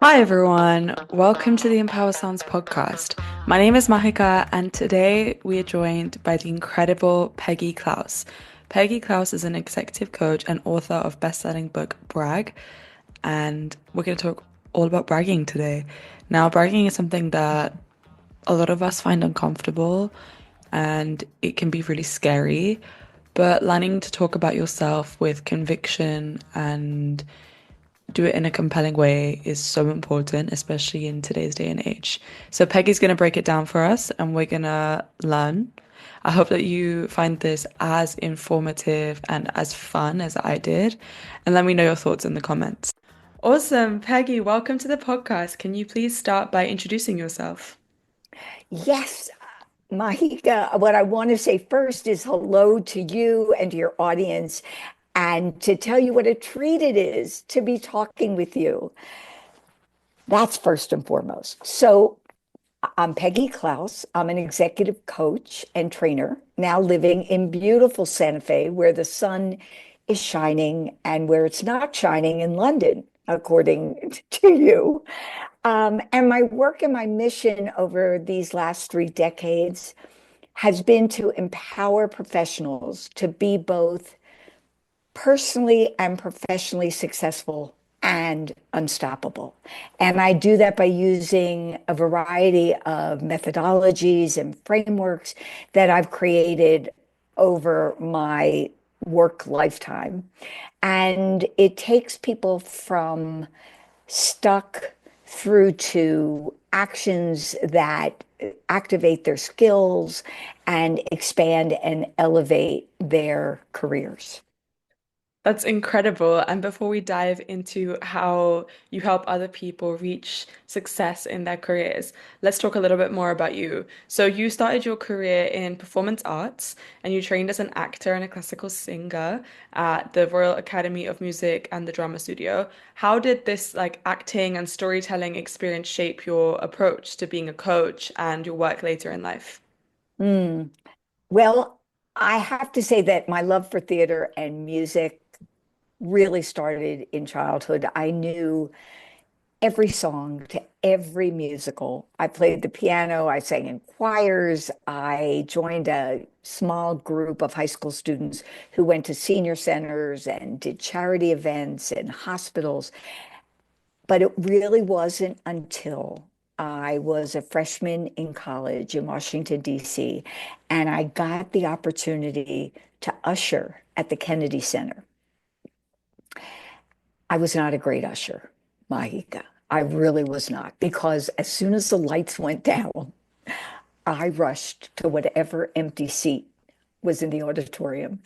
Hi everyone, welcome to the Empower Sounds podcast. My name is Mahika, and today we are joined by the incredible Peggy Klaus. Peggy Klaus is an executive coach and author of best-selling book Brag, and we're going to talk all about bragging today. Now, bragging is something that a lot of us find uncomfortable and it can be really scary, but learning to talk about yourself with conviction and do it in a compelling way is so important, especially in today's day and age. So Peggy's going to break it down for us and we're going to learn. I hope that you find this as informative and as fun as I did. And let me know your thoughts in the comments. Awesome. Peggy, welcome to the podcast. Can you please start by introducing yourself? Yes, Mahika, what I want to say first is hello to you and to your audience, and to tell you what a treat it is to be talking with you. That's first and foremost. So, I'm Peggy Klaus. I'm an executive coach and trainer, now living in beautiful Santa Fe, where the sun is shining and where it's not shining in London, according to you. And my work and my mission over these last 3 decades has been to empower professionals to be both personally and professionally successful and unstoppable. And I do that by using a variety of methodologies and frameworks that I've created over my work lifetime. And it takes people from stuck through to actions that activate their skills and expand and elevate their careers. That's incredible. And before we dive into how you help other people reach success in their careers, let's talk a little bit more about you. So you started your career in performance arts and you trained as an actor and a classical singer at the Royal Academy of Music and the Drama Studio. How did this acting and storytelling experience shape your approach to being a coach and your work later in life? Mm. Well, I have to say that my love for theater and music really started in childhood. I knew every song to every musical. I played the piano, I sang in choirs, I joined a small group of high school students who went to senior centers and did charity events in hospitals. But it really wasn't until I was a freshman in college in Washington, D.C., and I got the opportunity to usher at the Kennedy Center. I was not a great usher, Mahika. I really was not, because as soon as the lights went down, I rushed to whatever empty seat was in the auditorium.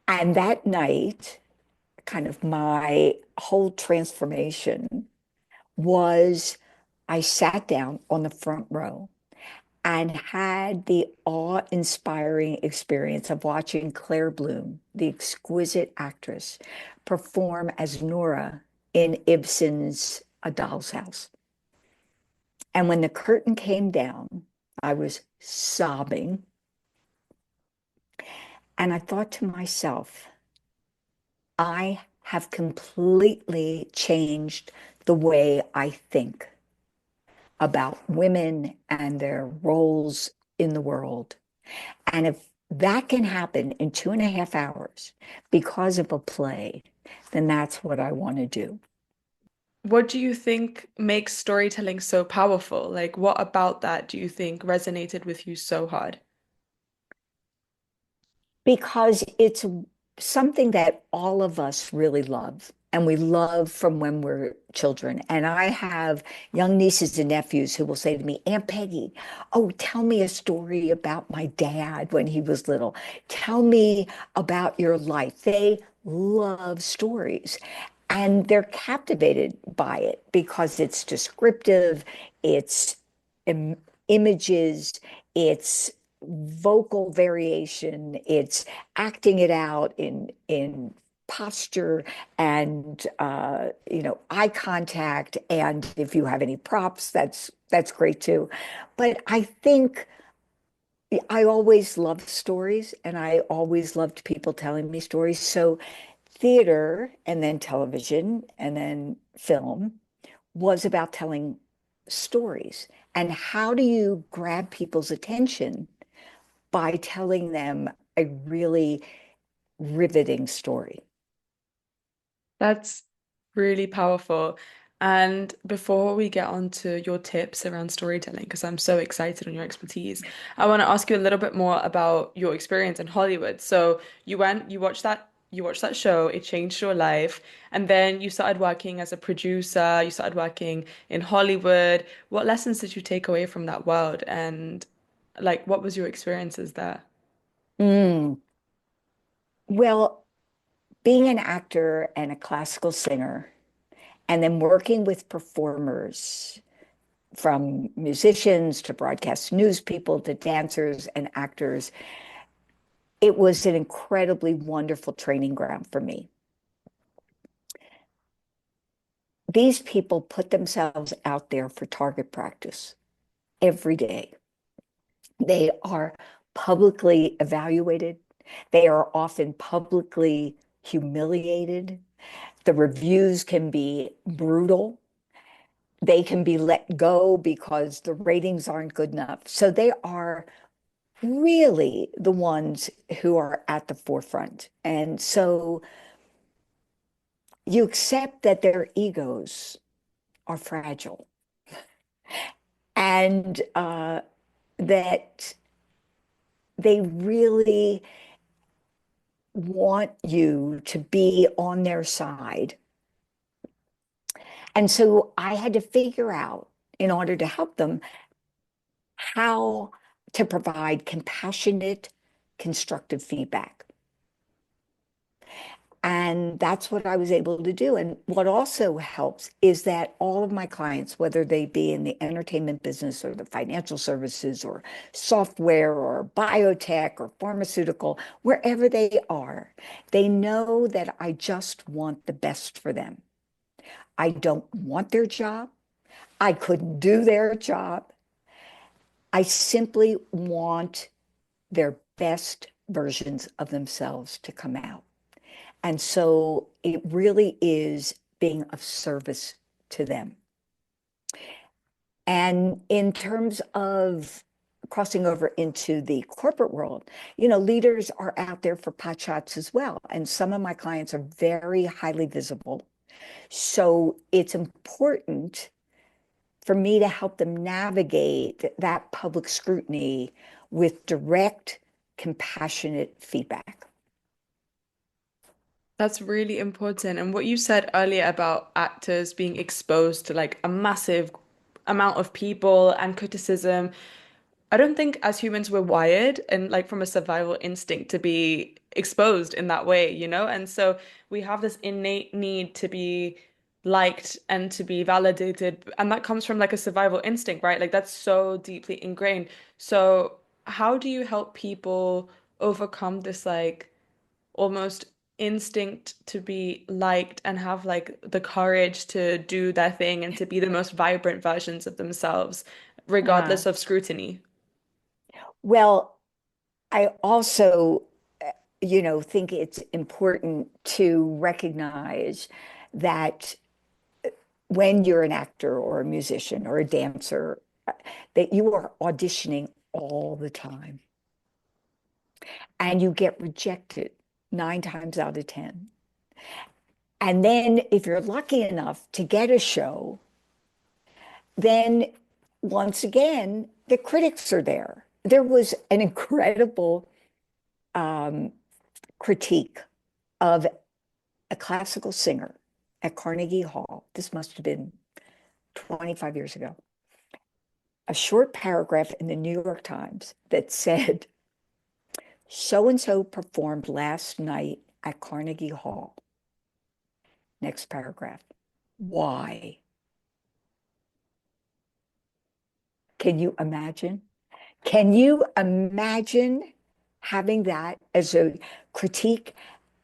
And that night, kind of my whole transformation was I sat down on the front row and had the awe-inspiring experience of watching Claire Bloom, the exquisite actress, perform as Nora in Ibsen's A Doll's House. And when the curtain came down, I was sobbing. And I thought to myself, I have completely changed the way I think about women and their roles in the world. And if that can happen in 2.5 hours because of a play, then that's what I want to do. What do you think makes storytelling so powerful? Like, what about that do you think resonated with you so hard? Because it's something that all of us really love. And we love from when we're children. And I have young nieces and nephews who will say to me, Aunt Peggy, oh, tell me a story about my dad when he was little. Tell me about your life. They love stories. And they're captivated by it because it's descriptive, it's im images, it's vocal variation, it's acting it out in posture and eye contact. And if you have any props, that's great too. But I think I always loved stories and I always loved people telling me stories. So theater and then television and then film was about telling stories. And how do you grab people's attention by telling them a really riveting story? That's really powerful. And before we get on to your tips around storytelling, because I'm so excited on your expertise, I want to ask you a little bit more about your experience in Hollywood. So you watched that show, it changed your life, and then you started working as a producer, you started working in Hollywood. What lessons did you take away from that world? And like, what was your experiences there? Mm. Well, being an actor and a classical singer, and then working with performers, from musicians to broadcast news people to dancers and actors, it was an incredibly wonderful training ground for me. These people put themselves out there for target practice every day. They are publicly evaluated. They are often publicly humiliated. The reviews can be brutal. They can be let go because the ratings aren't good enough. So they are really the ones who are at the forefront. And so you accept that their egos are fragile and that they really want you to be on their side. And so I had to figure out, in order to help them, how to provide compassionate, constructive feedback. And that's what I was able to do. And what also helps is that all of my clients, whether they be in the entertainment business or the financial services or software or biotech or pharmaceutical, wherever they are, they know that I just want the best for them. I don't want their job. I couldn't do their job. I simply want their best versions of themselves to come out. And so it really is being of service to them. And in terms of crossing over into the corporate world, leaders are out there for pot shots as well. And some of my clients are very highly visible. So it's important for me to help them navigate that public scrutiny with direct, compassionate feedback. That's really important. And what you said earlier about actors being exposed to like a massive amount of people and criticism, I don't think as humans we're wired and like from a survival instinct to be exposed in that way, you know? And so we have this innate need to be liked and to be validated. And that comes from like a survival instinct, right? Like that's so deeply ingrained. So how do you help people overcome this like almost instinct to be liked and have like the courage to do their thing and to be the most vibrant versions of themselves, Uh, regardless of scrutiny? well, I also, think it's important to recognize that when you're an actor or a musician or a dancer, that you are auditioning all the time and you get rejected 9 times out of 10. And then if you're lucky enough to get a show, then once again, the critics are there. There was an incredible um, critique of a classical singer at Carnegie Hall. This must have been 25 years ago. A short paragraph in the New York Times that said, so and so performed last night at Carnegie Hall. Next paragraph. Why? Can you imagine? Can you imagine having that as a critique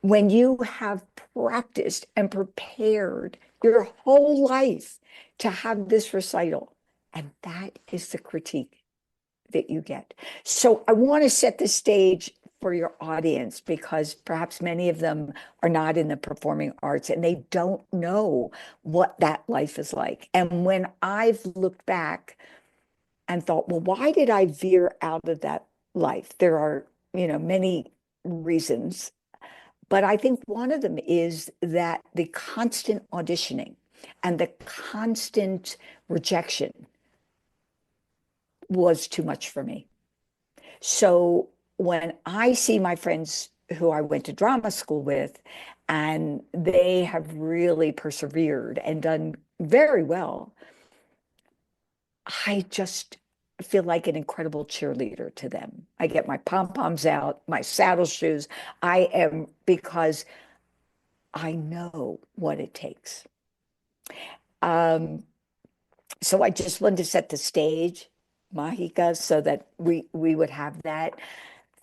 when you have practiced and prepared your whole life to have this recital? And that is the critique that you get. So I want to set the stage for your audience because perhaps many of them are not in the performing arts and they don't know what that life is like. And when I've looked back and thought, well, why did I veer out of that life? There are, many reasons, but I think one of them is that the constant auditioning and the constant rejection was too much for me. So when I see my friends who I went to drama school with, and they have really persevered and done very well, I just feel like an incredible cheerleader to them. I get my pom-poms out, my saddle shoes. I am, because I know what it takes. Um, so I just wanted to set the stage, Mahika, so that we would have that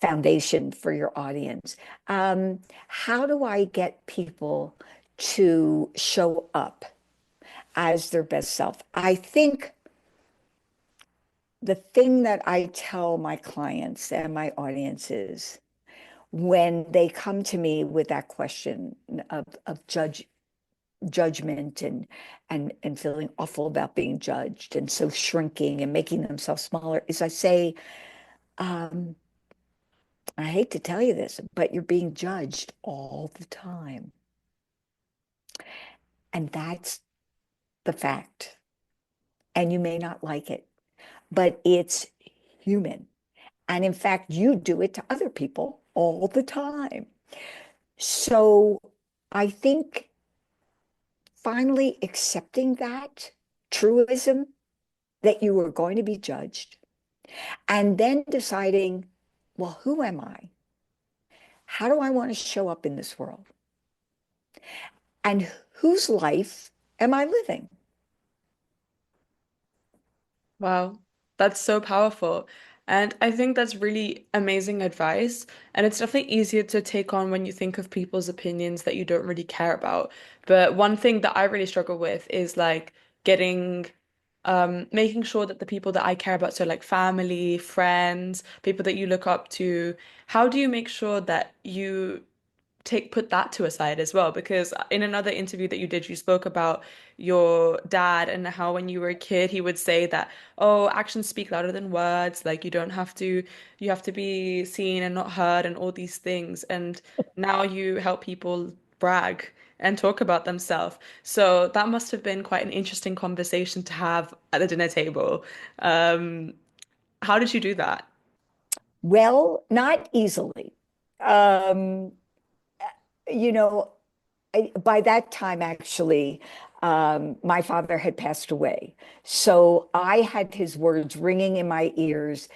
foundation for your audience. How do I get people to show up as their best self? I think the thing that I tell my clients and my audiences when they come to me with that question of judgment and feeling awful about being judged and so shrinking and making themselves smaller is I say, um, I hate to tell you this, but you're being judged all the time. And that's the fact. And you may not like it, but it's human. And in fact, you do it to other people all the time. So I think finally accepting that truism that you are going to be judged and then deciding, well, who am I? How do I want to show up in this world? And whose life am I living? Wow, that's so powerful. And I think that's really amazing advice. And it's definitely easier to take on when you think of people's opinions that you don't really care about. But one thing that I really struggle with is like getting, making sure that the people that I care about, so like family, friends, people that you look up to, how do you make sure that you put that to a side as well, because in another interview that you did, you spoke about your dad and how when you were a kid he would say that, oh, actions speak louder than words, like you have to be seen and not heard and all these things, and now you help people brag and talk about themselves. So that must have been quite an interesting conversation to have at the dinner table. um how did you do that? Well, not easily. Um, you know, by that time, actually, my father had passed away. So I had his words ringing in my ears,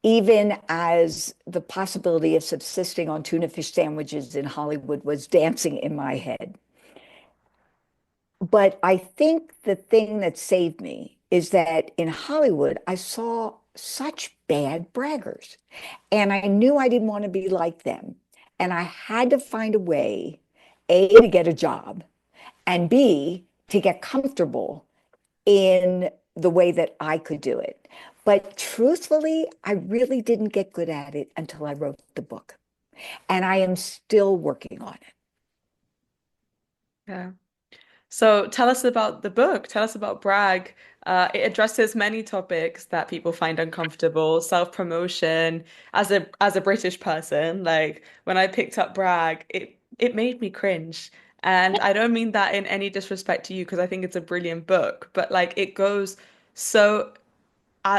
even as the possibility of subsisting on tuna fish sandwiches in Hollywood was dancing in my head. But I think the thing that saved me is that in Hollywood, I saw such bad braggers. And I knew I didn't want to be like them. And I had to find a way, A, to get a job, and B, to get comfortable in the way that I could do it. But truthfully, I really didn't get good at it until I wrote the book. And I am still working on it. Yeah. So tell us about the book. Tell us about Brag. It addresses many topics that people find uncomfortable, self-promotion. As a British person, like when I picked up Brag, it made me cringe. And I don't mean that in any disrespect to you, because I think it's a brilliant book, but like it goes so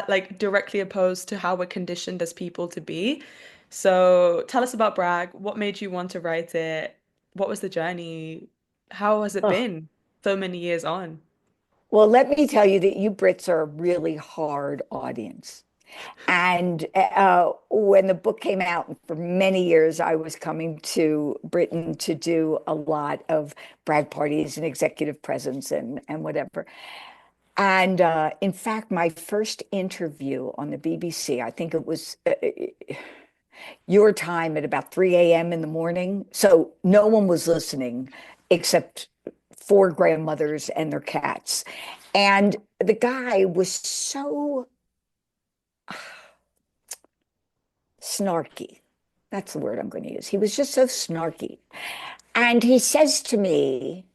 like directly opposed to how we're conditioned as people to be. So tell us about Brag. What made you want to write it? What was the journey? How has it Oh, been so many years on? well, let me tell you that you Brits are a really hard audience. And when the book came out, for many years, I was coming to Britain to do a lot of brag parties and executive presence and whatever. And in fact, my first interview on the BBC, I think it was your time at about 3 a.m. in the morning. So no one was listening except four grandmothers and their cats. And the guy was so snarky. That's the word I'm going to use. He was just so snarky. And he says to me,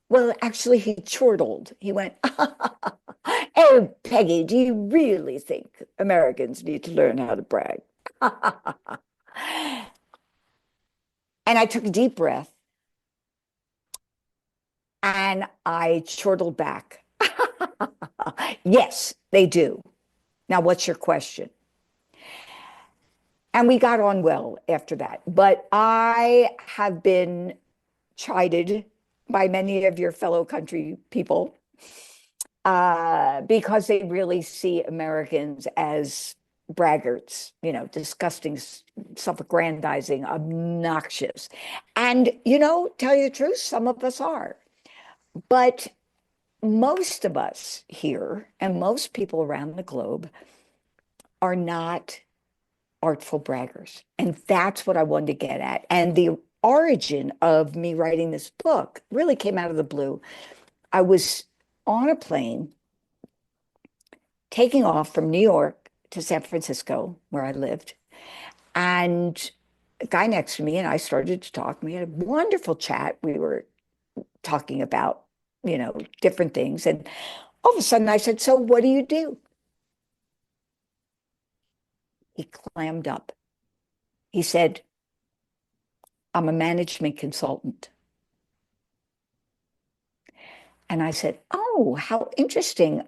well, actually, he chortled. He went, "Oh, Peggy, do you really think Americans need to learn how to brag?" And I took a deep breath and I chortled back. Yes, they do. Now, what's your question? And we got on well after that. But I have been chided by many of your fellow country people because they really see Americans as braggarts, disgusting, self-aggrandizing, obnoxious. And, tell you the truth, some of us are. But most of us here and most people around the globe are not artful braggers. And that's what I wanted to get at. And the origin of me writing this book really came out of the blue. I was on a plane taking off from New York to San Francisco, where I lived. And a guy next to me and I started to talk. We had a wonderful chat. We were talking about, different things. And all of a sudden I said, "So what do you do?" He clammed up. He said, "I'm a management consultant." And I said, "Oh, how interesting.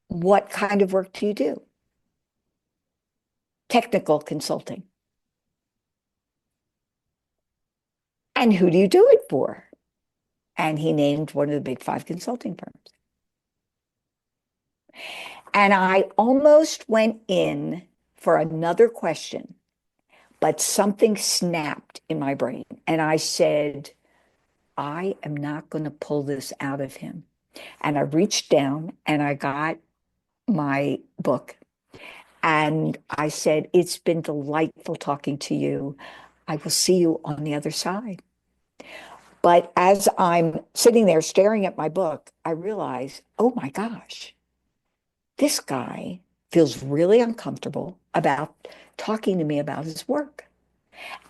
What kind of work do you do?" "Technical consulting." "And who do you do it for?" And he named one of the big five consulting firms. And I almost went in for another question, but something snapped in my brain. And I said, I am not going to pull this out of him. And I reached down and I got my book and I said, "It's been delightful talking to you. I will see you on the other side." But as I'm sitting there staring at my book, I realize, oh my gosh, this guy feels really uncomfortable about talking to me about his work.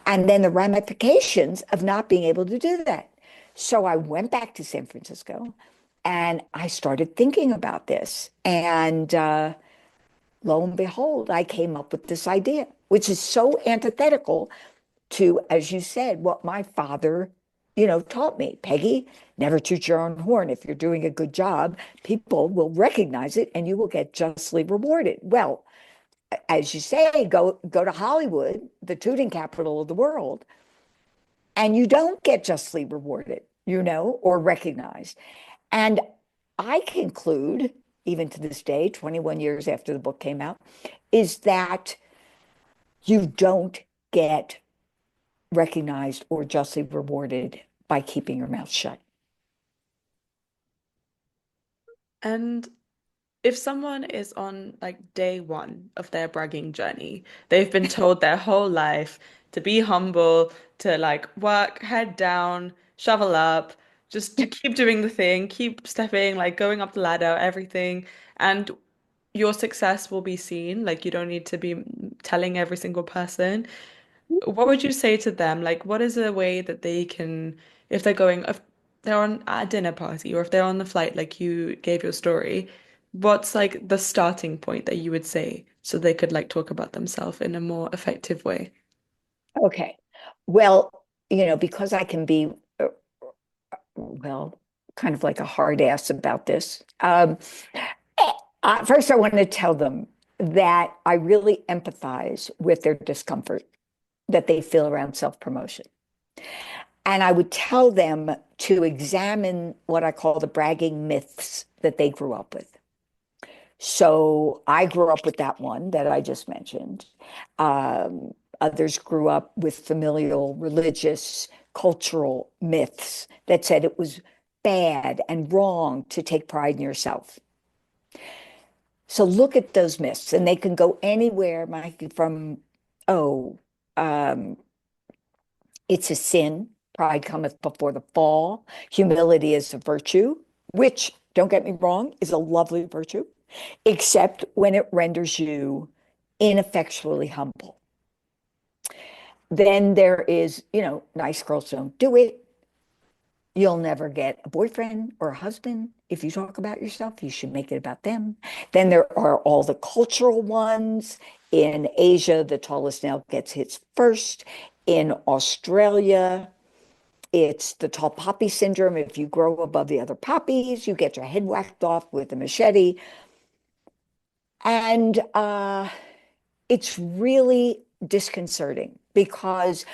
And then the ramifications of not being able to do that. So I went back to San Francisco and I started thinking about this. And lo and behold, I came up with this idea, which is so antithetical to, as you said, what my father, taught me. Peggy, never toot your own horn. If you're doing a good job, people will recognize it and you will get justly rewarded. Well, as you say, go to Hollywood, the tooting capital of the world, and you don't get justly rewarded, or recognized. And I conclude, even to this day, 21 years after the book came out, is that you don't get recognized or justly rewarded by keeping your mouth shut. And if someone is on like day one of their bragging journey, they've been told their whole life to be humble, to like work head down, shovel up, just to keep doing the thing, keep stepping, like going up the ladder, everything, and your success will be seen. Like you don't need to be telling every single person. What would you say to them? Like, what is a way that they can, if they're on a dinner party or if they're on the flight, like you gave your story, what's like the starting point that you would say so they could like talk about themselves in a more effective way? Okay. Well, because I can be, well, kind of like a hard ass about this. First, I want to tell them that I really empathize with their discomfort that they feel around self-promotion. And I would tell them to examine what I call the bragging myths that they grew up with. So I grew up with that one that I just mentioned. Others grew up with familial, religious, cultural myths that said it was bad and wrong to take pride in yourself. So look at those myths, and they can go anywhere, Mike, from, oh, um, it's a sin. Pride cometh before the fall. Humility is a virtue, which, don't get me wrong, is a lovely virtue, except when it renders you ineffectually humble. Then there is, nice girls don't do it. You'll never get a boyfriend or a husband. If you talk about yourself, you should make it about them. Then there are all the cultural ones. In Asia, the tallest nail gets hit first. In Australia, it's the tall poppy syndrome. If you grow above the other poppies, you get your head whacked off with a machete. And it's really disconcerting because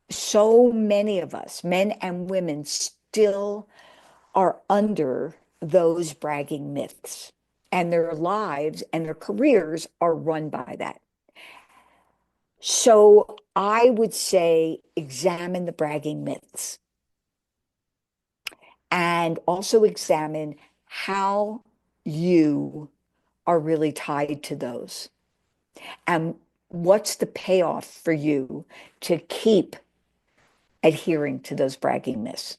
so many of us, men and women, still are under those bragging myths, and their lives and their careers are run by that. So I would say examine the bragging myths and also examine how you are really tied to those. And what's the payoff for you to keep adhering to those bragging myths?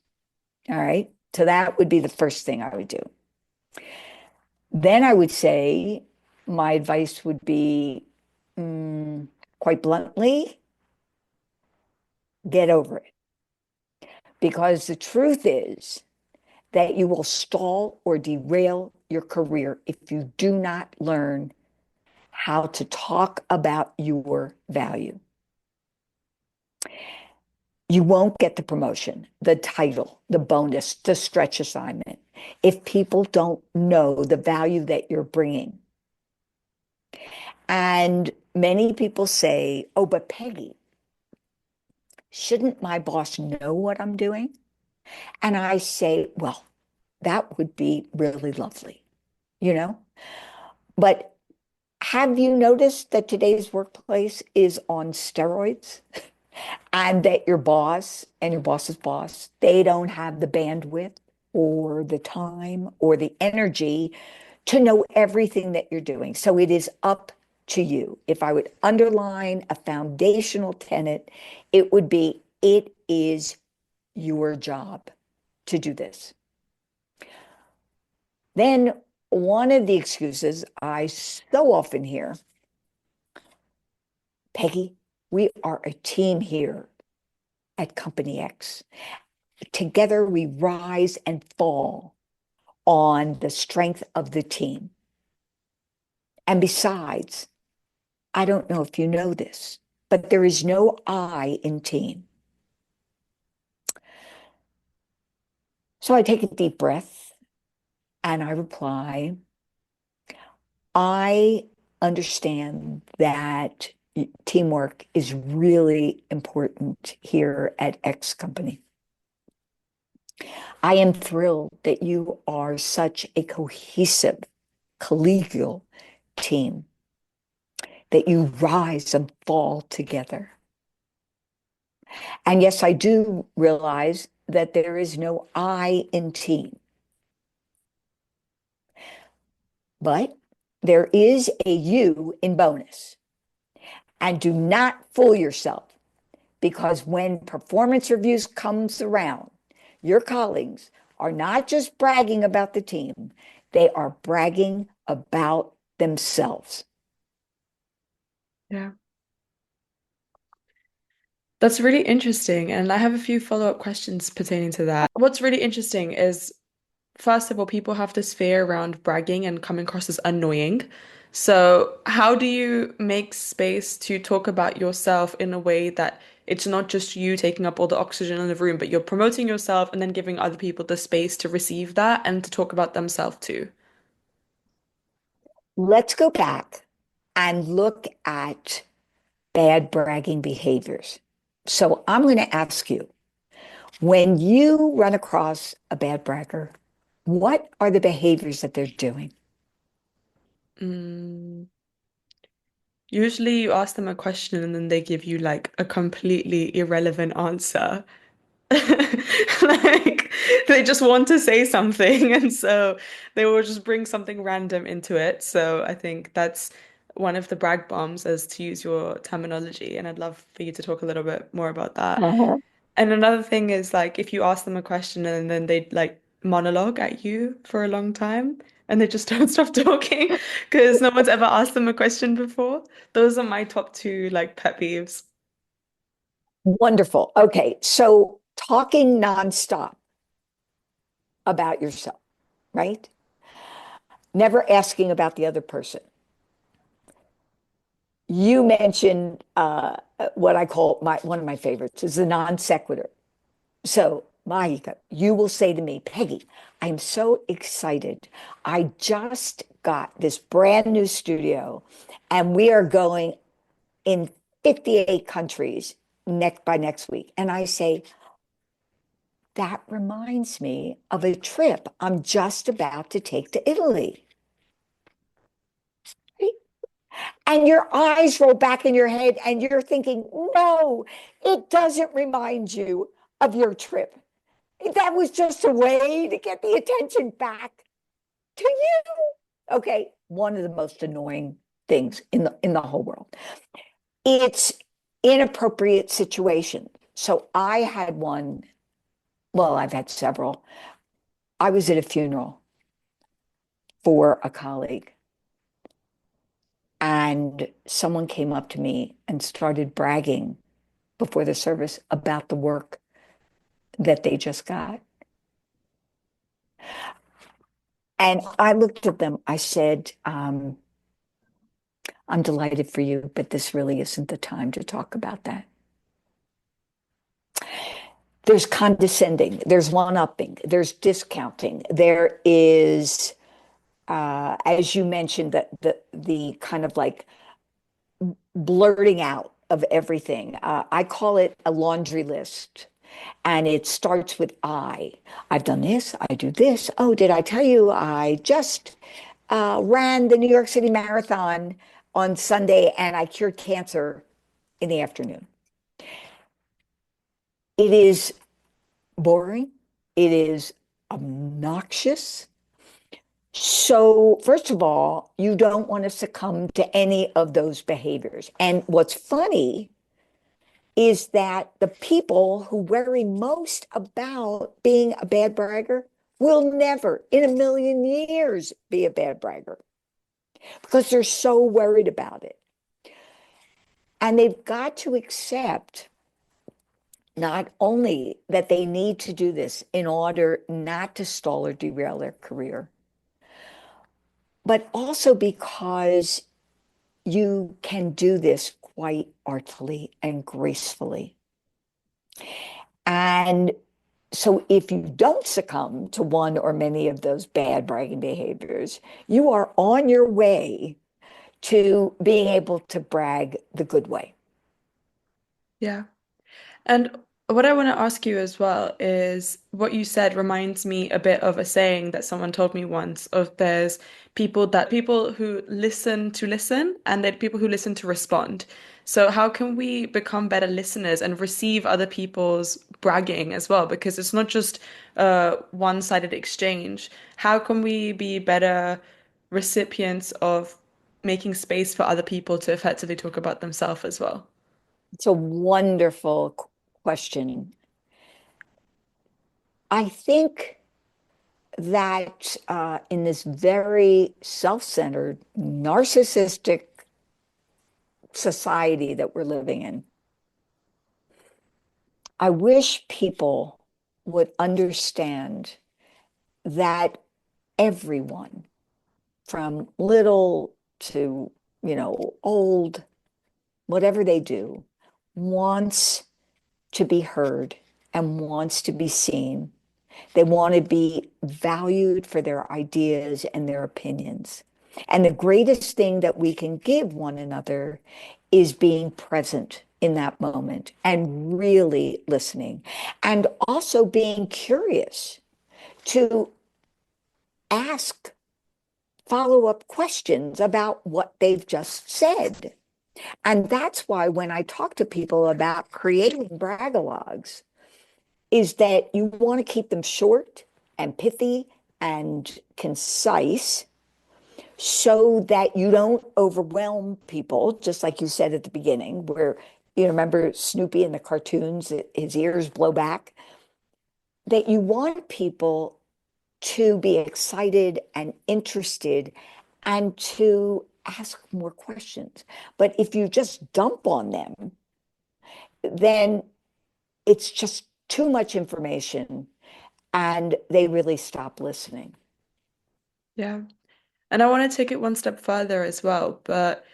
All right. So that would be the first thing I would do. Then I would say my advice would be quite bluntly, get over it. Because the truth is that you will stall or derail your career if you do not learn how to talk about your value. You won't get the promotion, the title, the bonus, the stretch assignment if people don't know the value that you're bringing. And many people say, oh, but Peggy, shouldn't my boss know what I'm doing? And I say, well, that would be really lovely, you know? But have you noticed that today's workplace is on steroids? And that your boss and your boss's boss, they don't have the bandwidth or the time or the energy to know everything that you're doing. So it is up to you. If I would underline a foundational tenet, it would be it is your job to do this. Then one of the excuses I so often hear, Peggy, we are a team here at Company X. Together we rise and fall on the strength of the team. And besides, I don't know if you know this, but there is no I in team. So I take a deep breath and I reply, I understand that teamwork is really important here at X company. I am thrilled that you are such a cohesive, collegial team, that you rise and fall together. And yes, I do realize that there is no I in team, but there is a you in bonus. And do not fool yourself, because when performance reviews comes around, your colleagues are not just bragging about the team, they are bragging about themselves. Yeah. That's really interesting. And I have a few follow-up questions pertaining to that. What's really interesting is, first of all, people have this fear around bragging and coming across as annoying. So, how do you make space to talk about yourself in a way that it's not just you taking up all the oxygen in the room, but you're promoting yourself and then giving other people the space to receive that and to talk about themselves too? Let's go back and look at bad bragging behaviors. So I'm going to ask you, when you run across a bad bragger, what are the behaviors that they're doing? Mm. Usually you ask them a question and then they give you like a completely irrelevant answer. Like they just want to say something and so they will just bring something random into it. So I think that's one of the brag bombs, as to use your terminology, and I'd love for you to talk a little bit more about that. Uh-huh. And another thing is like if you ask them a question and then they like monologue at you for a long time and they just don't stop talking because no one's ever asked them a question before. Those are my top two like pet peeves. Wonderful. Okay, so talking nonstop about yourself, right? Never asking about the other person. You mentioned what I call one of my favorites is the non sequitur. So, Mahika, you will say to me, Peggy, I'm so excited. I just got this brand new studio, and we are going in 58 countries by next week. And I say, that reminds me of a trip I'm just about to take to Italy. And your eyes roll back in your head, and you're thinking, no, it doesn't remind you of your trip. That was just a way to get the attention back to you. Okay, one of the most annoying things in the whole world. It's inappropriate situation. So I had one, well, I've had several. I was at a funeral for a colleague, and someone came up to me and started bragging before the service about the work that they just got. And I looked at them. I said, I'm delighted for you, but this really isn't the time to talk about that. There's condescending, there's one-upping, there's discounting, there is, as you mentioned, the kind of like blurting out of everything. I call it a laundry list. And it starts with I. I've done this, I do this. Oh, did I tell you I just ran the New York City Marathon on Sunday and I cured cancer in the afternoon? It is boring. It is obnoxious. So, first of all, you don't want to succumb to any of those behaviors. And what's funny is that the people who worry most about being a bad bragger will never in a million years be a bad bragger because they're so worried about it. And they've got to accept not only that they need to do this in order not to stall or derail their career, but also because you can do this quite artfully and gracefully. And so if you don't succumb to one or many of those bad bragging behaviors, you are on your way to being able to brag the good way. Yeah. And what I want to ask you as well is what you said reminds me a bit of a saying that someone told me once of there's people who listen to listen and then people who listen to respond. So how can we become better listeners and receive other people's bragging as well? Because it's not just a one-sided exchange. How can we be better recipients of making space for other people to effectively talk about themselves as well? It's a wonderful question. I think that in this very self-centered, narcissistic society that we're living in, I wish people would understand that everyone, from little to, old, whatever they do, wants to be heard and wants to be seen. They want to be valued for their ideas and their opinions. And the greatest thing that we can give one another is being present in that moment and really listening, and also being curious to ask follow-up questions about what they've just said. And that's why when I talk to people about creating bragalogs, is that you want to keep them short and pithy and concise so that you don't overwhelm people, just like you said at the beginning, where you remember Snoopy in the cartoons, his ears blow back, that you want people to be excited and interested and to ask more questions. But if you just dump on them, then it's just too much information and they really stop listening. Yeah. And I want to take it one step further as well, but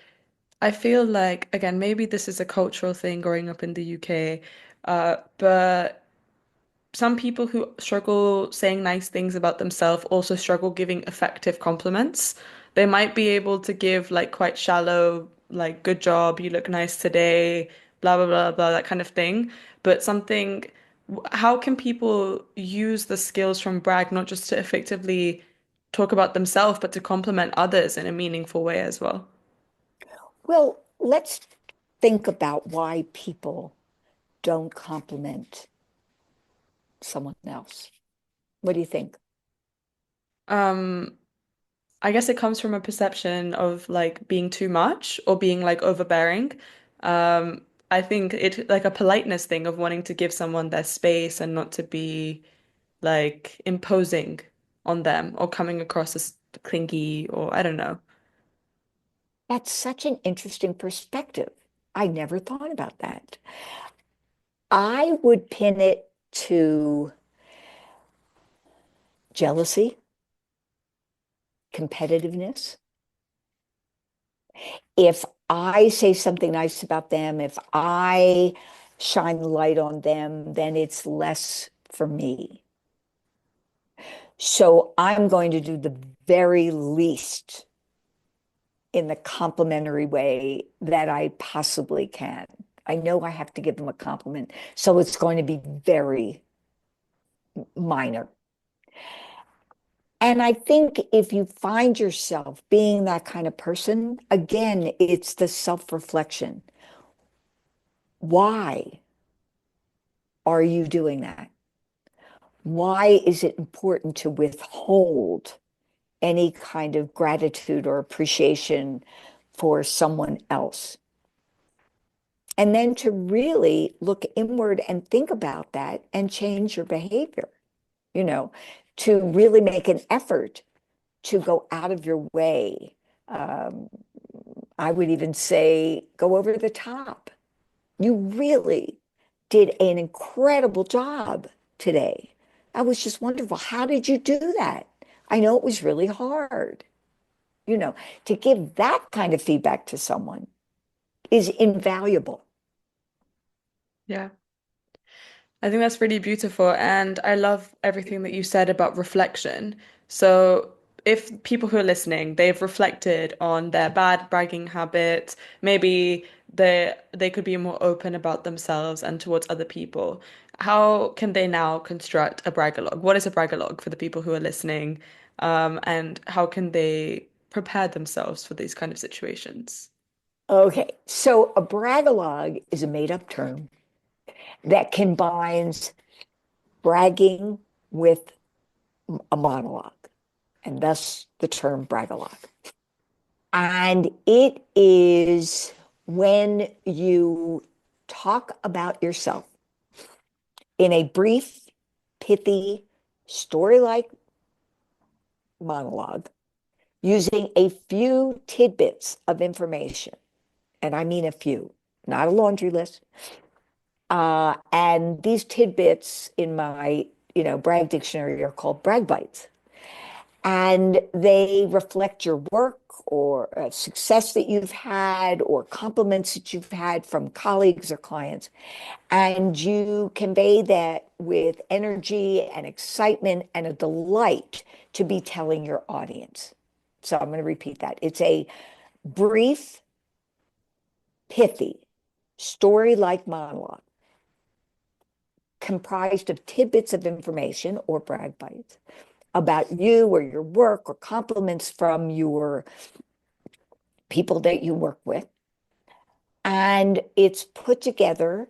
I feel like, again, maybe this is a cultural thing growing up in the UK, but some people who struggle saying nice things about themselves also struggle giving effective compliments. They might be able to give like quite shallow, like, good job, you look nice today, blah, blah, blah, blah, that kind of thing. But something, how can people use the skills from brag not just to effectively talk about themselves, but to compliment others in a meaningful way as well? Well, let's think about why people don't compliment someone else. What do you think? Um, I guess it comes from a perception of like being too much or being like overbearing. I think it like a politeness thing of wanting to give someone their space and not to be like imposing on them or coming across as clingy or I don't know. That's such an interesting perspective. I never thought about that. I would pin it to jealousy, competitiveness. If I say something nice about them, if I shine the light on them, then it's less for me. So I'm going to do the very least in the complimentary way that I possibly can. I know I have to give them a compliment, so it's going to be very minor. And I think if you find yourself being that kind of person, again, it's the self-reflection. Why are you doing that? Why is it important to withhold any kind of gratitude or appreciation for someone else? And then to really look inward and think about that and change your behavior, you know, to really make an effort to go out of your way. Um, I would even say go over the top. You really did an incredible job today. That was just wonderful. How did you do that? I know it was really hard. To give that kind of feedback to someone is invaluable. Yeah. I think that's really beautiful. And I love everything that you said about reflection. So, if people who are listening, they've reflected on their bad bragging habits, maybe they could be more open about themselves and towards other people. How can they now construct a braggalog? What is a braggalog for the people who are listening? And how can they prepare themselves for these kind of situations? Okay, so a bragalog is a made-up term that combines bragging with a monologue, and thus the term bragalog. And it is when you talk about yourself in a brief, pithy, story-like monologue using a few tidbits of information. And I mean a few, not a laundry list. And these tidbits in my, brag dictionary are called brag bites. And they reflect your work or success that you've had or compliments that you've had from colleagues or clients. And you convey that with energy and excitement and a delight to be telling your audience. So I'm going to repeat that. It's a brief, pithy, story-like monologue comprised of tidbits of information or brag bites about you or your work or compliments from your people that you work with. And it's put together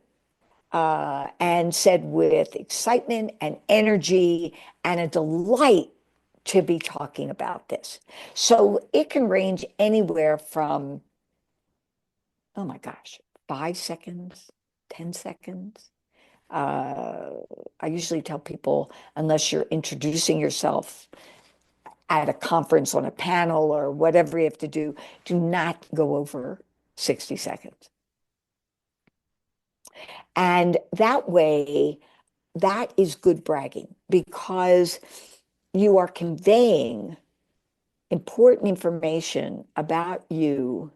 and said with excitement and energy and a delight to be talking about this. So it can range anywhere from, oh my gosh, 5 seconds, 10 seconds, I usually tell people, unless you're introducing yourself at a conference on a panel or whatever you have to do not go over 60 seconds. And that way, that is good bragging because you are conveying important information about you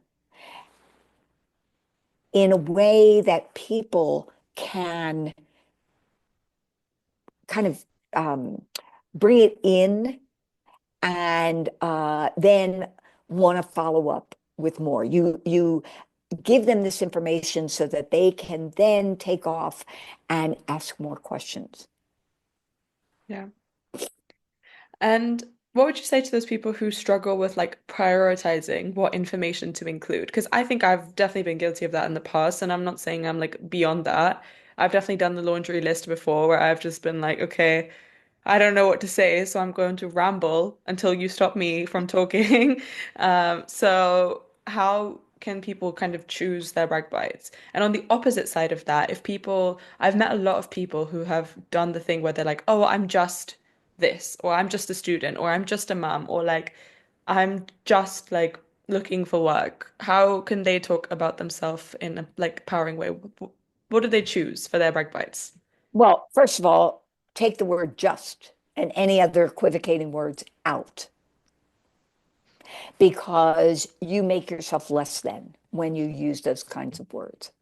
in a way that people can kind of bring it in and then want to follow up with more. You give them this information so that they can then take off and ask more questions. Yeah. And what would you say to those people who struggle with like prioritizing what information to include? Because I think I've definitely been guilty of that in the past, and I'm not saying I'm like beyond that. I've definitely done the laundry list before where I've just been like, okay, I don't know what to say, so I'm going to ramble until you stop me from talking. So how can people kind of choose their brag bites? And on the opposite side of that, if people, I've met a lot of people who have done the thing where they're like, oh, I'm just this, or I'm just a student, or I'm just a mom, or like I'm just like looking for work. How can they talk about themselves in a like powering way? What do they choose for their brag bites? Well, first of all, take the word just and any other equivocating words out because you make yourself less than when you use those kinds of words.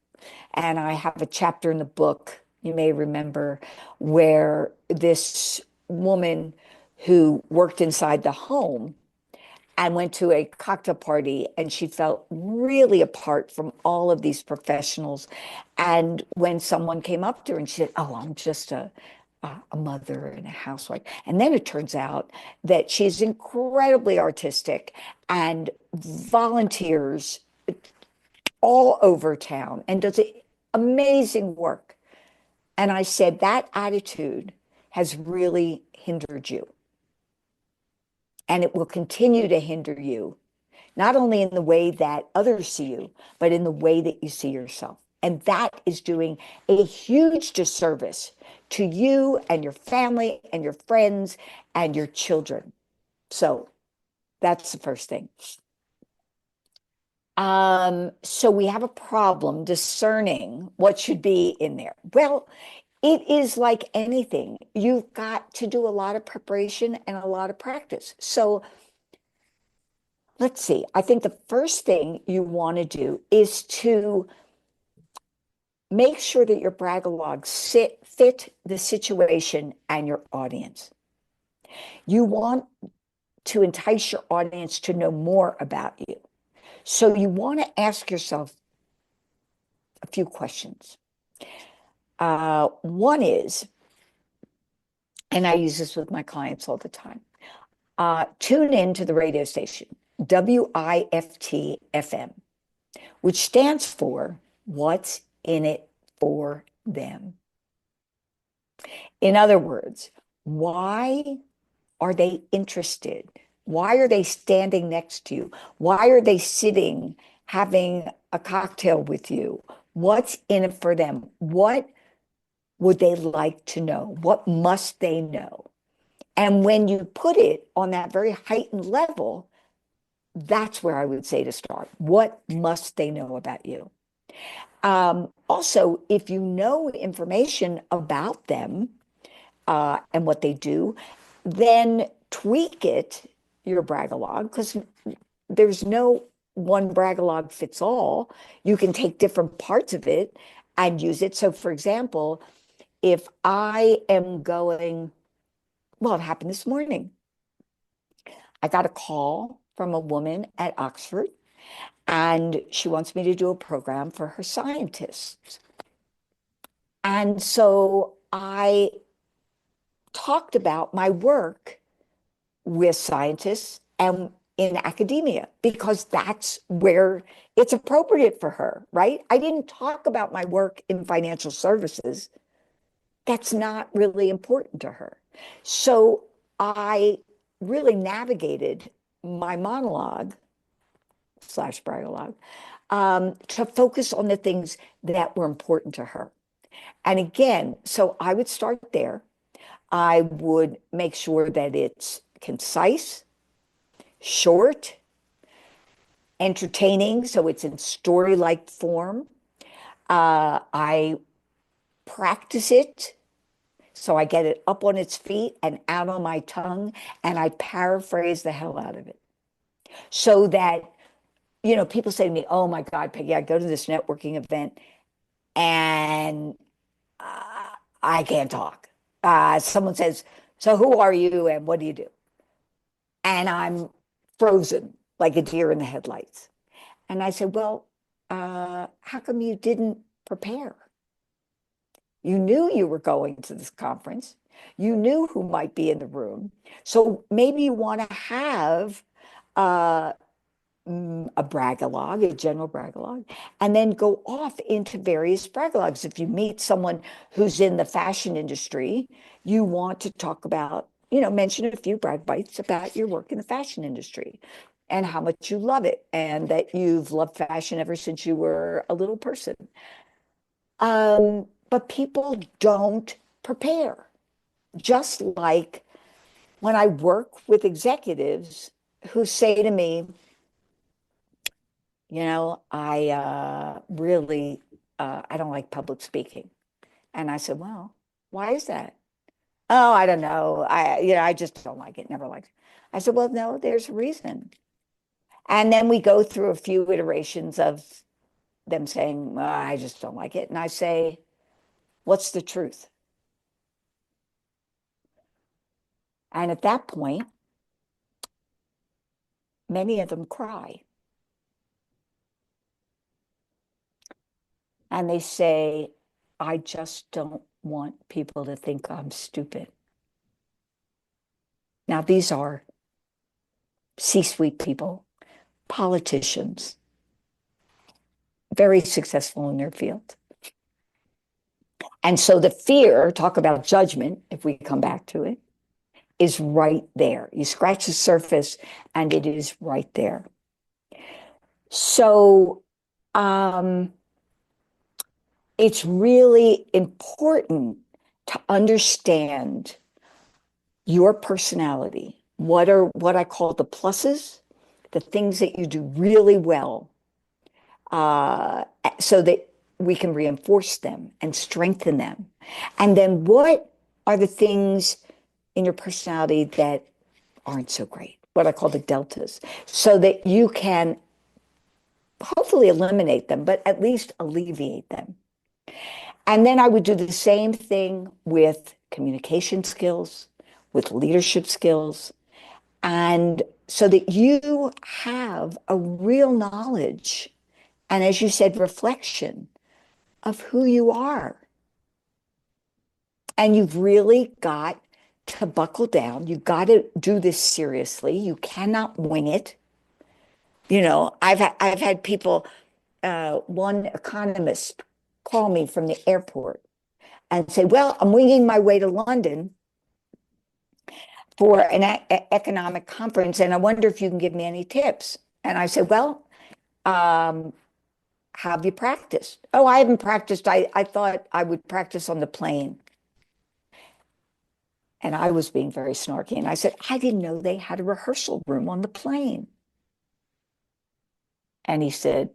And I have a chapter in the book, you may remember, where this woman who worked inside the home and went to a cocktail party and she felt really apart from all of these professionals. And when someone came up to her and she said, oh, I'm just a mother and a housewife. And then it turns out that she's incredibly artistic and volunteers all over town and does amazing work. And I said, that attitude has really hindered you. And it will continue to hinder you, not only in the way that others see you, but in the way that you see yourself. And that is doing a huge disservice to you and your family and your friends and your children. So that's the first thing. So we have a problem discerning what should be in there. Well, it is like anything. You've got to do a lot of preparation and a lot of practice. So let's see. I think the first thing you want to do is to make sure that your bragalogs fit the situation and your audience. You want to entice your audience to know more about you. So you want to ask yourself a few questions. One is, and I use this with my clients all the time, tune in to the radio station, WIFT FM, which stands for What's in It for Them. In other words, why are they interested? Why are they standing next to you? Why are they sitting having a cocktail with you? What's in it for them? What would they like to know? What must they know? And when you put it on that very heightened level, that's where I would say to start. What must they know about you? Also, if you know information about them and what they do, then tweak it, your bragalog, because there's no one bragalog fits all. You can take different parts of it and use it. So, for example, if I am going, well, it happened this morning. I got a call from a woman at Oxford, and she wants me to do a program for her scientists. And so I talked about my work with scientists and in academia because that's where it's appropriate for her, right? I didn't talk about my work in financial services. That's not really important to her. So I really navigated my monologue slash bragalog to focus on the things that were important to her. And again, so I would start there. I would make sure that it's concise, short, entertaining, so it's in story-like form. I practice it, so I get it up on its feet and out on my tongue, and I paraphrase the hell out of it. So that, people say to me, "Oh my God, Peggy, I go to this networking event and uh, I can't talk." Someone says, "So who are you and what do you do?" And I'm frozen like a deer in the headlights. And I said, "Well, how come you didn't prepare? You knew you were going to this conference. You knew who might be in the room. So maybe you want to have uh, a bragalogue, a general bragalogue, and then go off into various bragalogues. If you meet someone who's in the fashion industry, you want to talk about, mention a few brag bites about your work in the fashion industry and how much you love it and that you've loved fashion ever since you were a little person. But people don't prepare. Just like when I work with executives who say to me, I really, I don't like public speaking. And I said, well, why is that? Oh, I don't know. I just don't like it, never liked it. I said, well, no, there's a reason. And then we go through a few iterations of them saying, well, I just don't like it. And I say, what's the truth? And at that point, many of them cry and they say, I just don't want people to think I'm stupid. Now, these are C-suite people, politicians, very successful in their field. And so the fear, talk about judgment, if we come back to it, is right there. You scratch the surface and it is right there. So it's really important to understand your personality. What I call the pluses, the things that you do really well, uh, so that we can reinforce them and strengthen them. And then what are the things in your personality that aren't so great? What I call the deltas, so that you can hopefully eliminate them, but at least alleviate them. And then I would do the same thing with communication skills, with leadership skills, and so that you have a real knowledge and, as you said, reflection of who you are. And you've really got to buckle down. You've got to do this seriously. You cannot wing it. I've had people, one economist call me from the airport and say, well, I'm winging my way to London for an economic conference, and I wonder if you can give me any tips. And I said, well, um, have you practiced? Oh, I haven't practiced. I thought I would practice on the plane. And I was being very snarky. And I said, I didn't know they had a rehearsal room on the plane. And he said,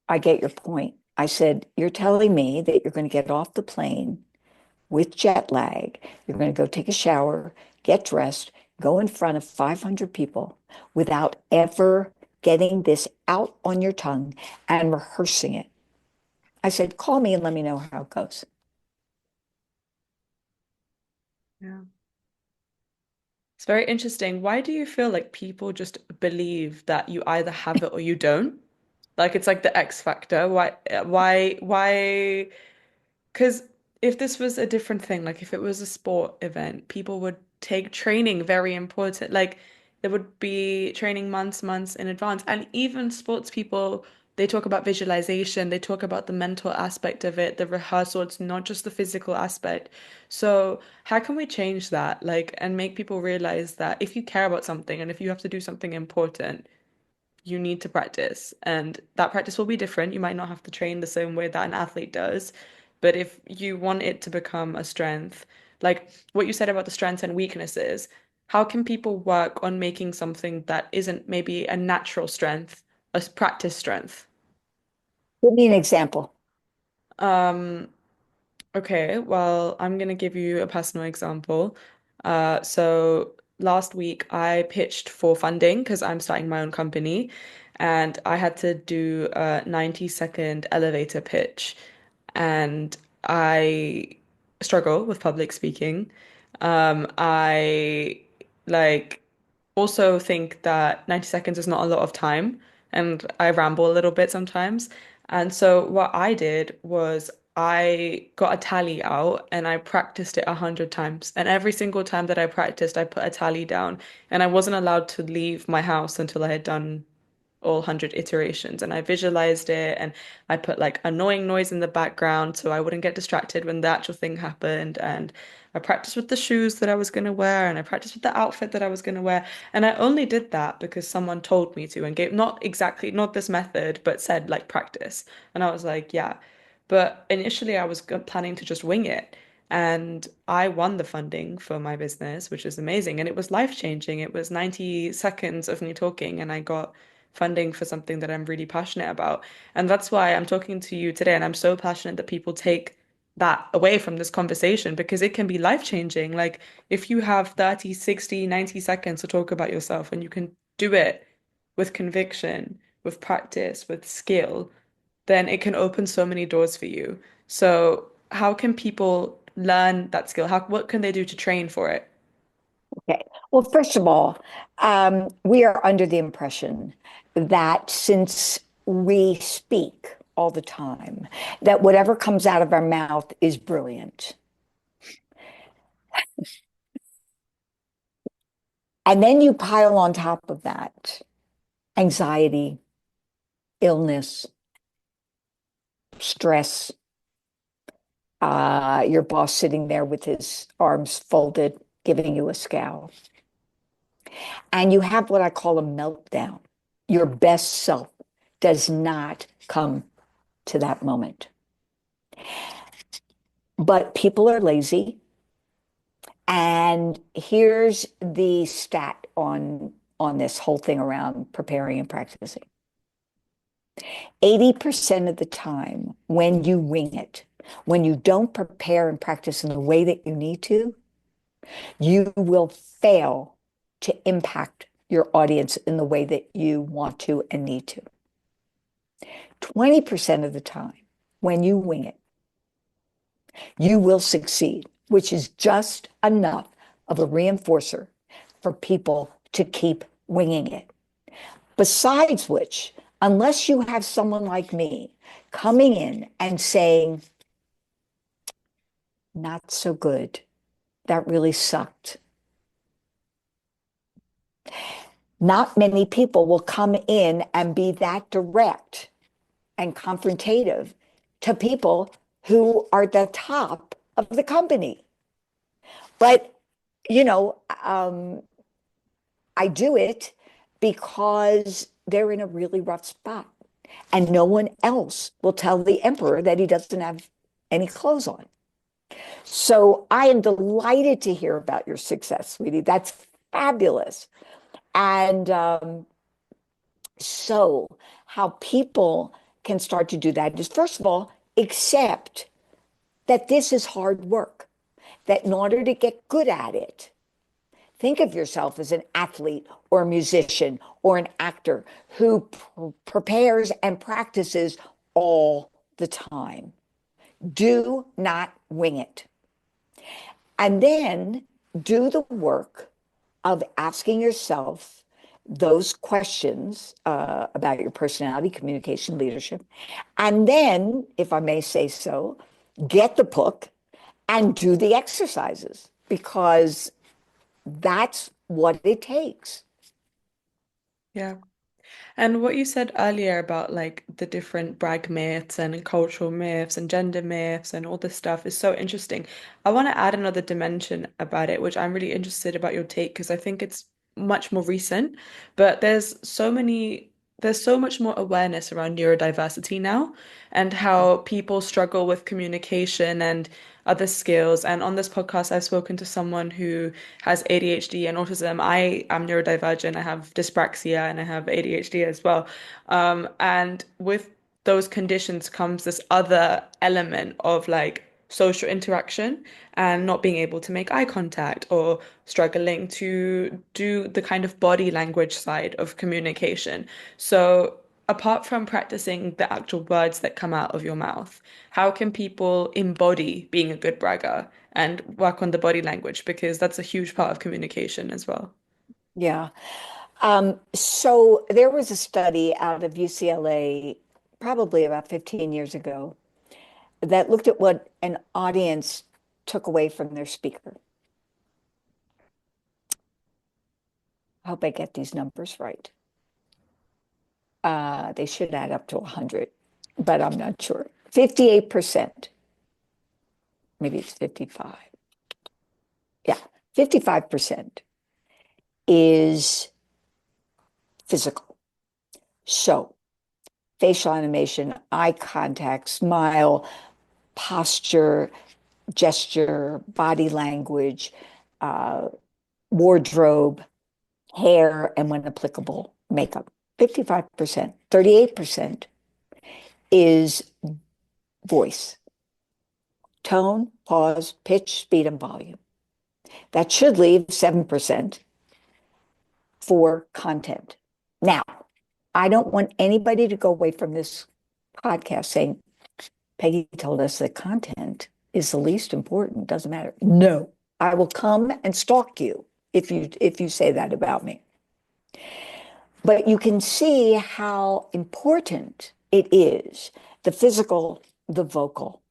I get your point. I said, you're telling me that you're going to get off the plane with jet lag. You're going to go take a shower, get dressed, go in front of 500 people without ever getting this out on your tongue and rehearsing it. I said, call me and let me know how it goes. Yeah. It's very interesting. Why do you feel like people just believe that you either have it or you don't? Like it's like the X factor. Why? Because if this was a different thing, like if it was a sport event, people would take training very important. Like there would be training months in advance. And even sports people, they talk about visualization, they talk about the mental aspect of it, the rehearsal. It's not just the physical aspect. So how can we change that? Like, and make people realize that if you care about something and if you have to do something important, you need to practice. And that practice will be different. You might not have to train the same way that an athlete does, But if you want it to become a strength, like what you said about the strengths and weaknesses, how can people work on making something that isn't maybe a natural strength, a practice strength? Give me an example. Um, Okay, well, I'm gonna give you a personal example. So last week I pitched for funding because I'm starting my own company, and I had to do a 90-second elevator pitch, and I struggle with public speaking. I like also think that 90 seconds is not a lot of time, and I ramble a little bit sometimes. And so what I did was I got a tally out and I practiced it 100 times. And every single time that I practiced, I put a tally down. And I wasn't allowed to leave my house until I had done all 100 iterations. And I visualized it and I put like annoying noise in the background so I wouldn't get distracted when the actual thing happened. And I practiced with the shoes that I was going to wear and I practiced with the outfit that I was going to wear. And I only did that because someone told me to and gave not exactly, not this method, but said like practice. And I was like, yeah. But initially, I was planning to just wing it. And I won the funding for my business, which is amazing. And it was life-changing. It was 90 seconds of me talking, and I got funding for something that I'm really passionate about. And that's why I'm talking to you today. And I'm so passionate that people take that away from this conversation because it can be life-changing. Like if you have 30, 60, 90 seconds to talk about yourself and you can do it with conviction, with practice, with skill, then it can open so many doors for you. So, how can people learn that skill? What can they do to train for it? Okay. Well, first of all, we are under the impression that since we speak all the time, that whatever comes out of our mouth is brilliant. And then you pile on top of that anxiety, illness, stress, your boss sitting there with his arms folded, giving you a scowl. And you have what I call a meltdown. Your best self does not come to that moment. But people are lazy. And here's the stat on this whole thing around preparing and practicing. 80% of the time when you wing it, when you don't prepare and practice in the way that you need to, you will fail to impact your audience in the way that you want to and need to. 20% of the time when you wing it, you will succeed, which is just enough of a reinforcer for people to keep winging it. Besides which, unless you have someone like me coming in and saying, not so good, that really sucked. Not many people will come in and be that direct and confrontative to people who are the top of the company. But, you know, I do it because they're in a really rough spot. And no one else will tell the emperor that he doesn't have any clothes on. So I am delighted to hear about your success, sweetie. That's fabulous. And so, how people can start to do that is, first of all, accept that this is hard work, that in order to get good at it, think of yourself as an athlete or a musician or an actor who prepares and practices all the time. Do not wing it. And then do the work of asking yourself those questions about your personality, communication, leadership. And then, if I may say so, get the book and do the exercises because that's what it takes. Yeah. And what you said earlier about like the different brag myths and cultural myths and gender myths and all this stuff is so interesting. I want to add another dimension about it, which I'm really interested about your take because I think it's much more recent. But there's so many there's so much more awareness around neurodiversity now and how people struggle with communication and other skills. And on this podcast, I've spoken to someone who has ADHD and autism. I am neurodivergent. I have dyspraxia and I have ADHD as well. And with those conditions comes this other element of like social interaction and not being able to make eye contact or struggling to do the kind of body language side of communication. So, apart from practicing the actual words that come out of your mouth, how can people embody being a good bragger and work on the body language? Because that's a huge part of communication as well. Yeah. So there was a study out of UCLA probably about 15 years ago that looked at what an audience took away from their speaker. I hope I get these numbers right. They should add up to 100, but I'm not sure. 58%, maybe it's 55. Yeah, 55% is physical. So facial animation, eye contact, smile, posture, gesture, body language, uh, wardrobe, hair, and when applicable, makeup. 55%. 38% is voice, tone, pause, pitch, speed, and volume. That should leave 7% for content. Now, I don't want anybody to go away from this podcast saying, Peggy told us that content is the least important, doesn't matter. No, I will come and stalk you if you say that about me. But you can see how important it is, the physical, the vocal.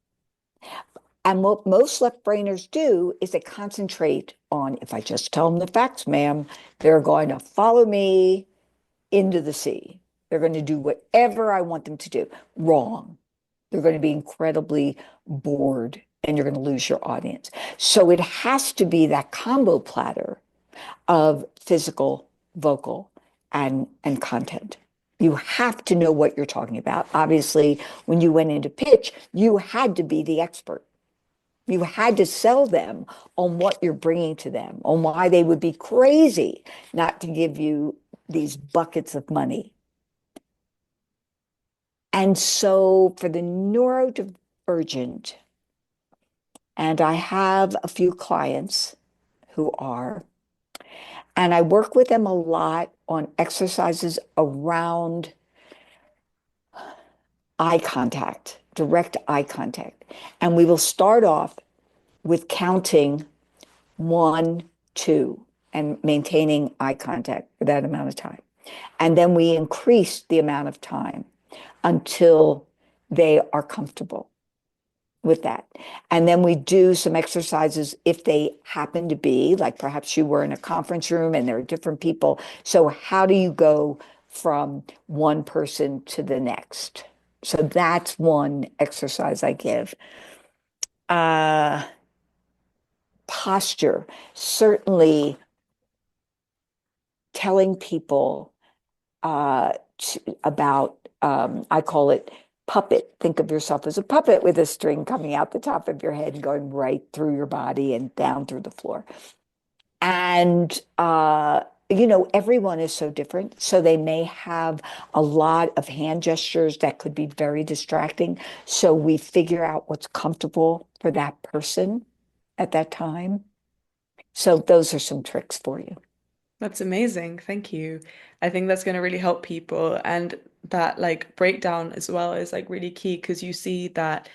And what most left brainers do is they concentrate on, if I just tell them the facts, ma'am, they're going to follow me into the sea. They're going to do whatever I want them to do. Wrong. They're going to be incredibly bored and you're going to lose your audience. So it has to be that combo platter of physical, vocal, and content. You have to know what you're talking about. Obviously, when you went into pitch, you had to be the expert. You had to sell them on what you're bringing to them, on why they would be crazy not to give you these buckets of money. And so for the neurodivergent, and I have a few clients who are, and I work with them a lot on exercises around eye contact, direct eye contact. And we will start off with counting 1, 2, and maintaining eye contact for that amount of time. And then we increase the amount of time until they are comfortable with that. And then we do some exercises if they happen to be, like perhaps you were in a conference room and there are different people. So how do you go from one person to the next? So that's one exercise I give. Uh, Posture, certainly telling people about, I call it puppet. Think of yourself as a puppet with a string coming out the top of your head and going right through your body and down through the floor. And, everyone is so different. So they may have a lot of hand gestures that could be very distracting. So we figure out what's comfortable for that person at that time. So those are some tricks for you. That's amazing. Thank you. I think that's going to really help people. And that like breakdown as well is like really key because you see that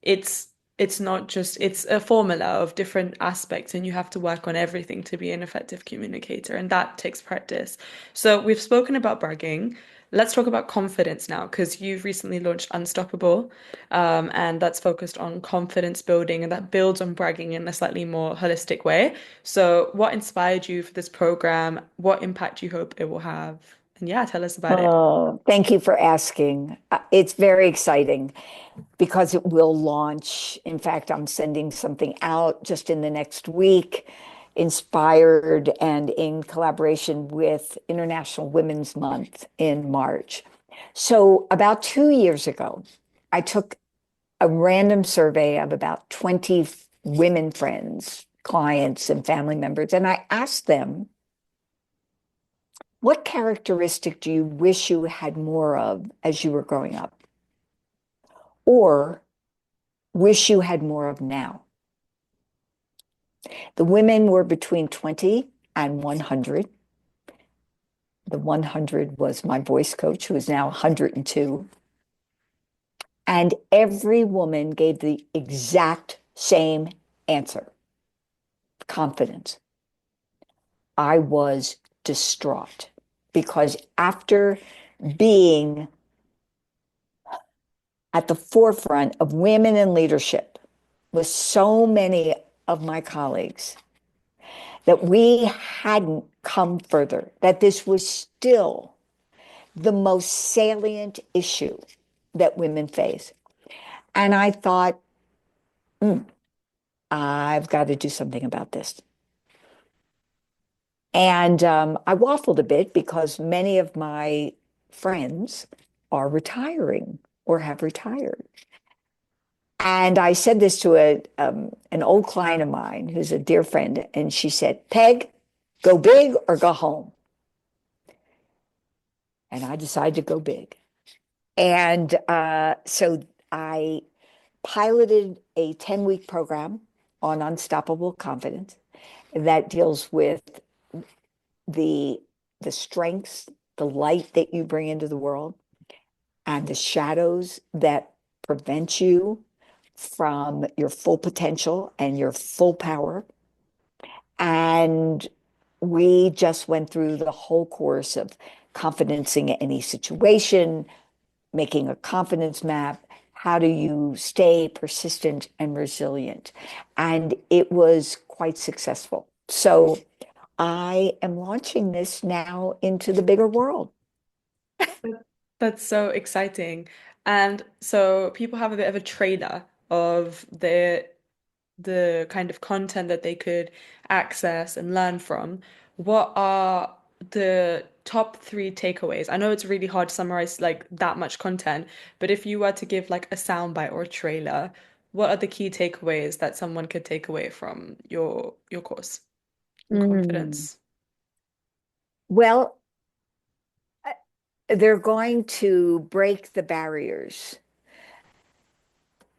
it's it's not just it's a formula of different aspects and you have to work on everything to be an effective communicator and that takes practice. So we've spoken about bragging. Let's talk about confidence now because you've recently launched Unstoppable, and that's focused on confidence building and that builds on bragging in a slightly more holistic way. So what inspired you for this program? What impact you hope it will have? And yeah, tell us about it. Oh, thank you for asking. It's very exciting because it will launch. In fact, I'm sending something out just in the next week inspired and in collaboration with International Women's Month in March. So about 2 years ago, I took a random survey of about 20 women friends, clients, and family members, and I asked them, what characteristic do you wish you had more of as you were growing up? Or wish you had more of now? The women were between 20 and 100. The 100 was my voice coach, who is now 102. And every woman gave the exact same answer: confidence. I was distraught because after being at the forefront of women in leadership with so many of my colleagues, that we hadn't come further, that this was still the most salient issue that women face. And I thought, I've got to do something about this. And I waffled a bit because many of my friends are retiring or have retired. And I said this to an old client of mine who's a dear friend, and she said, Peg, go big or go home. And I decided to go big. And so I piloted a 10-week program on unstoppable confidence that deals with the strengths, the light that you bring into the world, and the shadows that prevent you from your full potential and your full power. And we just went through the whole course of confidencing any situation, making a confidence map. How do you stay persistent and resilient? And it was quite successful. So I am launching this now into the bigger world. That's so exciting. And so people have a bit of a trailer of the kind of content that they could access and learn from. What are the top three takeaways? I know it's really hard to summarize like that much content, but if you were to give like a soundbite or a trailer, what are the key takeaways that someone could take away from your course on Mm. confidence? Well, they're going to break the barriers,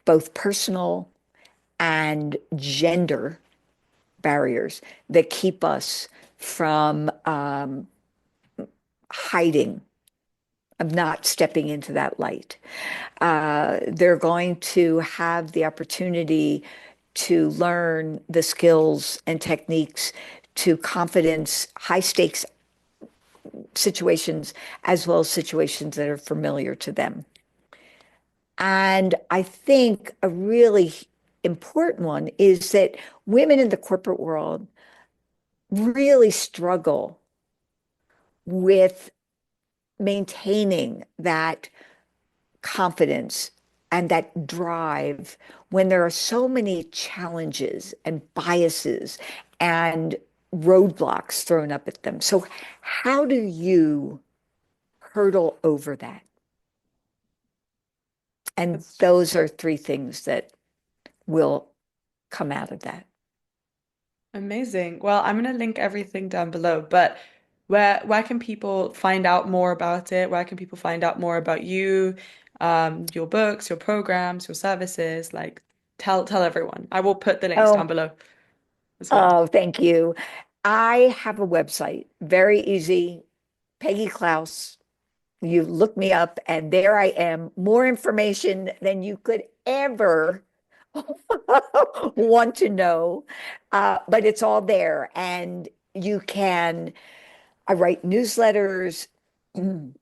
both personal and gender barriers that keep us from hiding, of not stepping into that light. They're going to have the opportunity to learn the skills and techniques to confidence high stakes situations as well as situations that are familiar to them. And I think a really important one is that women in the corporate world really struggle with maintaining that confidence and that drive when there are so many challenges and biases and roadblocks thrown up at them. So, how do you hurdle over that? And That's those are three things that will come out of that. amazing. Well, I'm gonna link everything down below, but where can people find out more about it? Where can people find out more about you, your books, your programs, your services? Like tell everyone. I will put the links down Oh, below as well. oh, thank you. I have a website, very easy, Peggy Klaus. You look me up, and there I am. More information than you could ever want to know. But it's all there. And you can, I write newsletters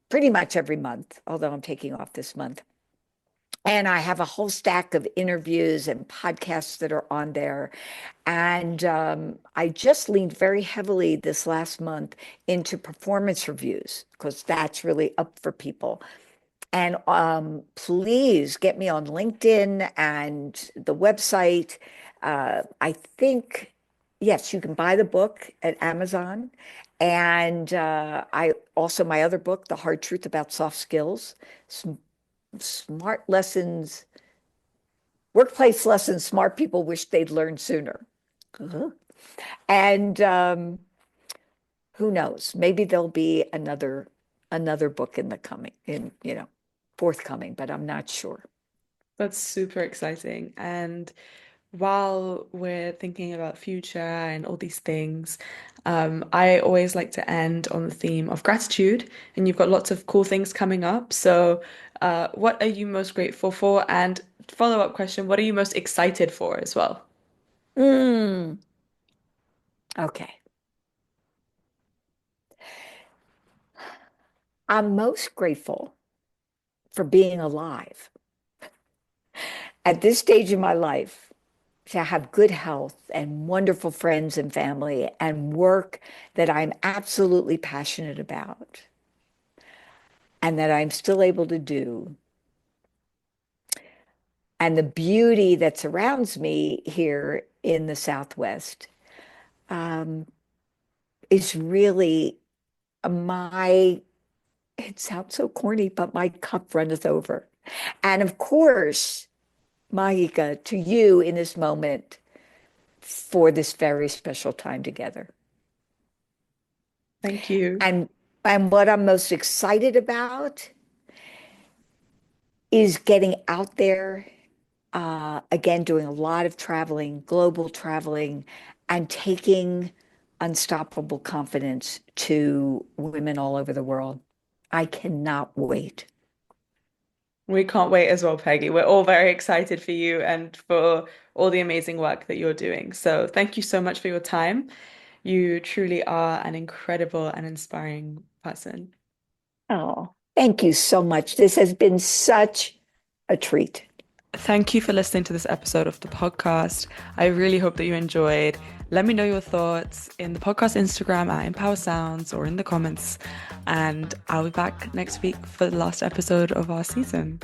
pretty much every month, although I'm taking off this month. And I have a whole stack of interviews and podcasts that are on there. And I just leaned very heavily this last month into performance reviews because that's really up for people. And please get me on LinkedIn and the website. I think yes, you can buy the book at Amazon. And I also, my other book, The Hard Truth About Soft Skills, Sm Smart Lessons, Workplace Lessons Smart People Wish They'd Learned Sooner. Uh-huh. And who knows? Maybe there'll be another book in the coming, in, forthcoming, but I'm not sure. That's super exciting. And while we're thinking about future and all these things, I always like to end on the theme of gratitude, and you've got lots of cool things coming up. So, what are you most grateful for? And follow-up question, what are you most excited for as well? Mm, okay. I'm most grateful for being alive at this stage in my life, to have good health and wonderful friends and family and work that I'm absolutely passionate about and that I'm still able to do. And the beauty that surrounds me here in the Southwest um, is really my, it sounds so corny, but my cup runneth over. And of course, Mahika, to you in this moment for this very special time together. Thank you. And and what I'm most excited about is getting out there, again, doing a lot of traveling, global traveling, and taking unstoppable confidence to women all over the world. I cannot wait. We can't wait as well, Peggy. We're all very excited for you and for all the amazing work that you're doing. So, thank you so much for your time. You truly are an incredible and inspiring person. Oh, thank you so much. This has been such a treat. Thank you for listening to this episode of the podcast. I really hope that you enjoyed. Let me know your thoughts in the podcast Instagram at Empower Sounds or in the comments. And I'll be back next week for the last episode of our season.